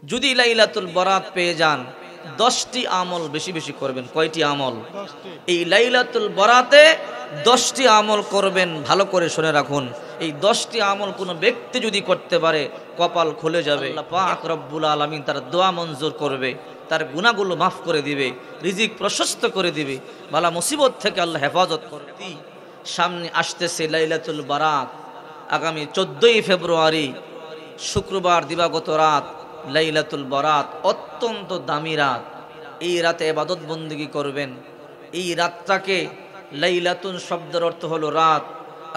যদি লাইলাতুল বরাত পেয়ে যান 10টি আমল বেশি বেশি করবেন। কয়টি আমল? এই লাইলাতুল বরাতে 10টি আমল করবেন। ভালো করে শুনে রাখুন, এই 10টি আমল কোনো ব্যক্তি যদি করতে পারে কপাল খুলে যাবে। আল্লাহ পাক রব্বুল আলামিন তার দোয়া মঞ্জুর করবে, তার গুনাহগুলো মাফ করে দিবে, রিজিক প্রশস্ত করে দিবে, বালা মুসিবত থেকে আল্লাহ হেফাজত করবে। সামনে আসতেছে লাইলাতুল বরাত, আগামী 14ই ফেব্রুয়ারি শুক্রবার দিবাগত রাত লাইলাতুল বরাত, অত্যন্ত দামি রাত। এই রাতে ইবাদত বন্দেগী করবেন। এই রাতটাকে, লাইলাতুন শব্দের অর্থ হলো রাত,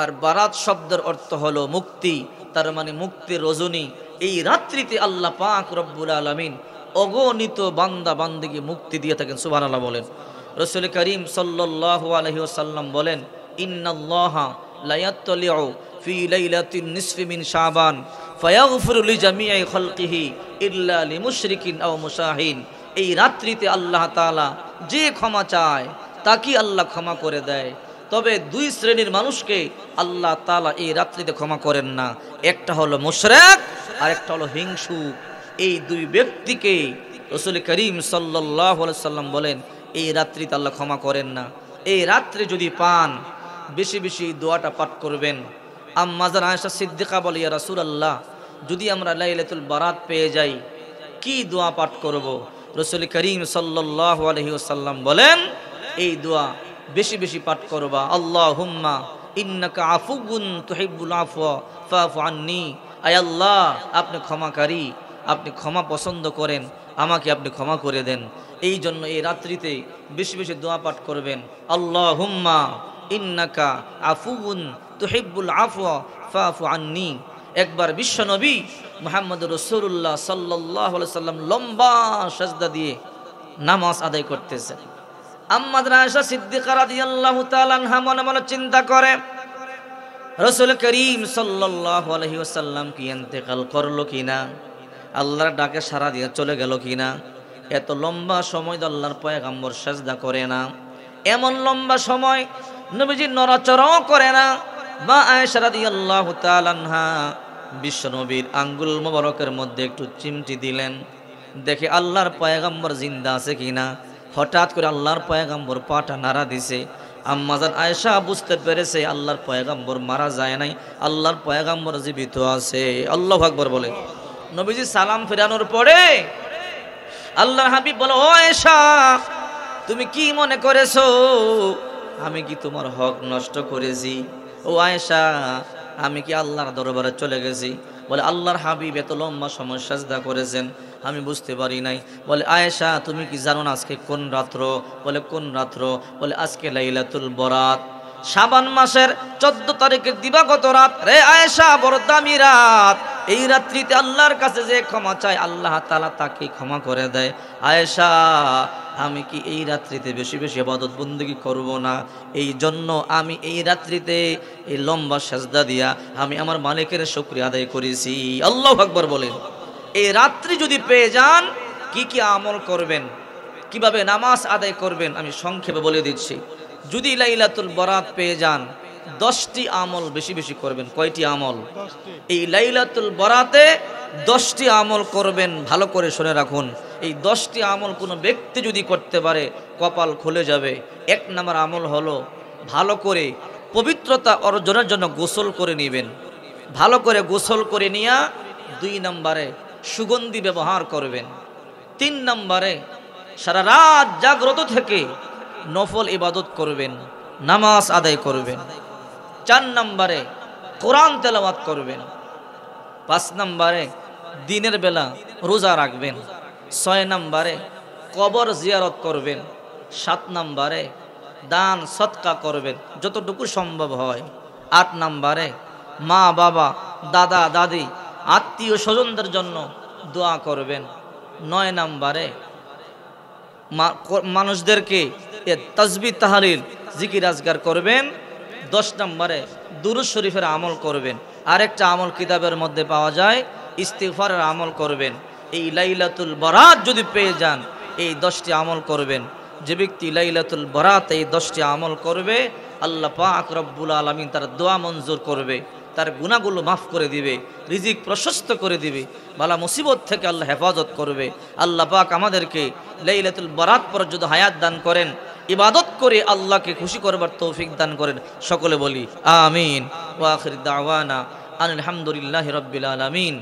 আর বারাত শব্দের অর্থ হলো মুক্তি, তার মানে মুক্তির রজনী। এই রাত্রিতে আল্লাহ পাক রব্বুল আলামিন অগণিত বান্দা বান্দিকে মুক্তি দিয়ে থাকেন। সুবহানাল্লাহ বলেন। রাসূল করিম সাল্লাল্লাহু আলাইহি ওয়াসাল্লাম বলেন, ইন্নাল্লাহা লা ইয়াত্তালিউ ফি লাইলাতিন নিসফি মিন শাবান ফায়াগফিরু লিজামিই খালকিহি ইল্লা লিমুশরিকিন আও মুশাহিন। এই রাত্রিতে আল্লাহ তাআলা যে ক্ষমা চায় তাকে আল্লাহ ক্ষমা করে দেয়, তবে দুই শ্রেণীর মানুষকে আল্লাহ তাআলা এই রাত্রিতে ক্ষমা করেন না। একটা হলো মুশরিক আর একটা হলো হিংসুক। এই দুই ব্যক্তিকে রাসূল করিম সাল্লাল্লাহু আলাইহি ওয়াসাল্লাম বলেন এই রাত্রিতে আল্লাহ ক্ষমা করেন না। এই রাত্রে যদি পান বেশি বেশি দোয়াটা পাঠ করবেন। আম্মা জান আয়েশা সিদ্দিকা বলে, ইয়া রাসূলুল্লাহ, যদি আমরা লাইলাতুল বরাত পেয়ে যাই কি দোয়া পাঠ করব? রাসূল করিম সাল্লাল্লাহু আলাইহি ওয়াসাল্লাম বলেন এই দোয়া বেশি বেশি পাঠ করবা। আল্লাহুম্মা ইন্নাকা আফুউন তুহিব্বুল আফওয়া ফাফু আন্নী। আয় আল্লাহ, আপনি ক্ষমাকারী, আপনি ক্ষমা পছন্দ করেন, আমাকে আপনি ক্ষমা করে দেন। এই জন্য এই রাত্রিতে বেশি বেশি দোয়া পাঠ করবেন। আল্লাহুম্মা ইন্নাকা আফুউন তুহিব্বুল আফওয়া ফাফু আন্নী। একবার বিশ্বনবী মুহাম্মদ রাসূলুল্লাহ সাল্লাল্লাহু আলাইহি সাল্লাম লম্বা সাজদা দিয়ে নামাজ আদায় করতেছেন। আম্মা আয়েশা সিদ্দিকা রাদিয়াল্লাহু তাআলা আনহা মনে মনে চিন্তা করে, রাসূল করিম সাল্লাল্লাহু আলাইহি ওয়াসাল্লাম কি ইন্তেকাল করলো কিনা, আল্লাহর ডাকে সাড়া দিয়ে চলে গেল কিনা। এত লম্বা সময় তো আল্লাহর পয়গম্বর সাজদা করে না, এমন লম্বা সময় নবীজি নড়াচড়াও করে না। মা আয়েশা রাদিয়াল্লাহু তাআলা আনহা বিশ্বনবীর আঙ্গুল মোবারকের মধ্যে একটু চিমটি দিলেন, দেখে আল্লাহর পয়গম্বর জিন্দা আছে কিনা। হঠাৎ করে আল্লাহর পয়গম্বর পাটা নাড়া দিছে। আম্মা জান আয়েশা বুঝতে পেরেছে আল্লাহর পয়গম্বর মারা যায় নাই, আল্লাহর পয়গম্বর জীবিত আছে। আল্লাহু আকবার বলে। নবীজি সালাম ফেরানোর পরে আল্লাহর হাবিব বলে, ও আয়েশা, তুমি কি মনে করেছো আমি কি তোমার হক নষ্ট করেছি? ও আয়েশা, আমি কি আল্লাহর দরবারে চলে গেছি? বলে, আল্লাহর হাবিব এত লম্বা সময় সাজদা করেছেন, আমি বুঝতে পারি নাই। বলে, আয়েশা, তুমি কি জানো না আজকে কোন রাত্র? বলে, কোন রাত্র? বলে, আজকে লাইলাতুল বরাত, শাবান মাসের 14 তারিখের দিবাগত রাত। রে আয়েশা, বড় দামি রাত। এই রাত্রিতে আল্লাহর কাছে যে ক্ষমা চায় আল্লাহ তাআলা তাকে ক্ষমা করে দেয়। আয়েশা, আমি কি এই রাত্রিতে বেশি বেশি ইবাদত বন্দেগী করব না? এই জন্য আমি এই রাত্রিতে এই লম্বা সাজদা দিয়া আমি আমার মালিকের শুকরিয়া আদায় করেছি। আল্লাহু আকবার বলেন। এই রাত্রি যদি পেয়ে যান কি কি আমল করবেন, কিভাবে নামাজ আদায় করবেন আমি সংক্ষেপে বলে দিচ্ছি। যদি লাইলাতুল বরাত পেয়ে যান 10টি আমল বেশি বেশি করবেন। কয়টি আমল? এই লাইলাতুল বরাতে 10টি আমল করবেন। ভালো করে শুনে রাখুন, এই 10টি আমল কোনো ব্যক্তি যদি করতে পারে কপাল খুলে যাবে। 1 নম্বর আমল হলো ভালো করে পবিত্রতা অর্জনের জন্য গোসল করে নেবেন। ভালো করে গোসল করে নিয়া 2 নম্বরে সুগন্ধি ব্যবহার করবেন। 3 নম্বরে সারা রাত জাগ্রত থেকে নফল ইবাদত করবেন, নামাজ আদায় করবেন। 4 নম্বরে কোরআন তেলাওয়াত করবেন। 5 নম্বরে দিনের বেলা রোজা রাখবেন। 6 নম্বরে কবর জিয়ারত করবেন। 7 নম্বরে দান সদকা করবেন যতটুকু সম্ভব হয়। 8 নম্বরে মা বাবা দাদা দাদি আত্মীয় স্বজনদের জন্য দোয়া করবেন। 9 নম্বরে মানুষদেরকে তাসবিহ তাহলিল জিকির আজগার করবেন। 10 নম্বরে দুরূদ শরীফের আমল করবেন। আরেকটা আমল কিতাবের মধ্যে পাওয়া যায়, ইস্তিগফারের আমল করবেন। এই লাইলাতুল বরাত যদি পেয়ে যান এই 10টি আমল করবেন। যে ব্যক্তি লাইলাতুল বরাত এই 10টি আমল করবে আল্লাহ পাক রব্বুল আলামিন তার দোয়া মঞ্জুর করবে। তার গুনাহগুলো মাফ করে দিবে, রিজিক প্রশস্ত করে দিবে, বালা মুসিবত থেকে আল্লাহ হেফাজত করবে। আল্লাহ পাক আমাদেরকে লাইলাতুল বরাত পর্যন্ত হায়াত দান করেন, ইবাদত করে আল্লাহকে খুশি করবার তৌফিক দান করেন। সকলে বলি আমিন। ওয়া আখির দাওয়ানা আলহামদুলিল্লাহি রাব্বিল আলামিন।